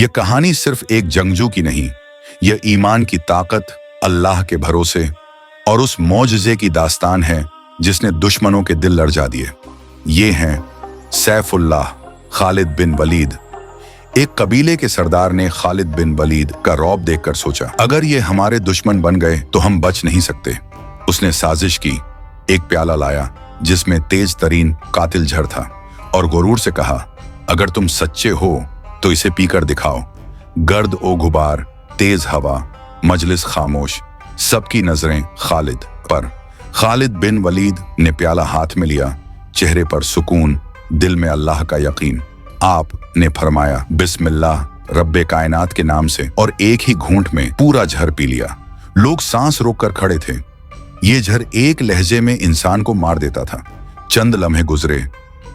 ये कहानी सिर्फ एक जंगजू की नहीं, यह ईमान की ताकत, अल्लाह के भरोसे और उस मौजज़े की दास्तान है जिसने दुश्मनों के दिल लरजा दिए। ये हैं सैफुल्लाह खालिद बिन वलीद। एक कबीले के सरदार ने खालिद बिन वलीद का रौब देखकर सोचा, अगर ये हमारे दुश्मन बन गए तो हम बच नहीं सकते। उसने साजिश की, एक प्याला लाया जिसमें तेज तरीन कातिल जहर था और गुरूर से कहा, अगर तुम सच्चे हो तो इसे पीकर दिखाओ। गर्द ओ गुबार, तेज हवा, मजलिस खामोश, सबकी नजरें खालिद पर। खालिद बिन वलीद ने प्याला हाथ में लिया, चेहरे पर सुकून, दिल में अल्लाह का यकीन। आप ने फरमाया, बिस्मिल्लाह रब्बे कायनात के नाम से, और एक ही घूंट में पूरा जहर पी लिया। लोग सांस रोककर खड़े थे। ये जहर एक लहजे में इंसान को मार देता था। चंद लम्हे गुजरे,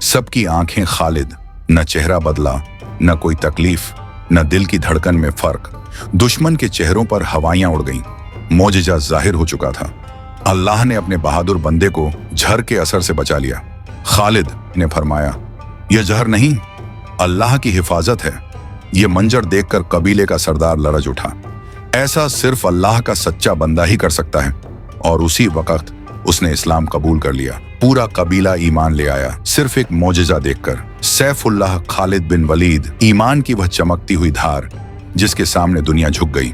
सबकी आंखें खालिद, न चेहरा बदला, न कोई तकलीफ, न दिल की धड़कन में फर्क। दुश्मन के चेहरों पर हवाइयां उड़ गईं, मौजज़ा जाहिर हो चुका था। अल्लाह ने अपने बहादुर बंदे को जहर के असर से बचा लिया। खालिद ने फरमाया, यह जहर नहीं, अल्लाह की हिफाजत है। यह मंजर देखकर कबीले का सरदार लरज उठा। ऐसा सिर्फ अल्लाह का सच्चा बंदा ही कर सकता है। और उसी वक्त उसने इस्लाम कबूल कर लिया। पूरा कबीला ईमान ले आया, सिर्फ एक मौजज़ा देखकर। सैफुल्लाह खालिद बिन वलीद, ईमान की वह चमकती हुई धार जिसके सामने दुनिया झुक गई।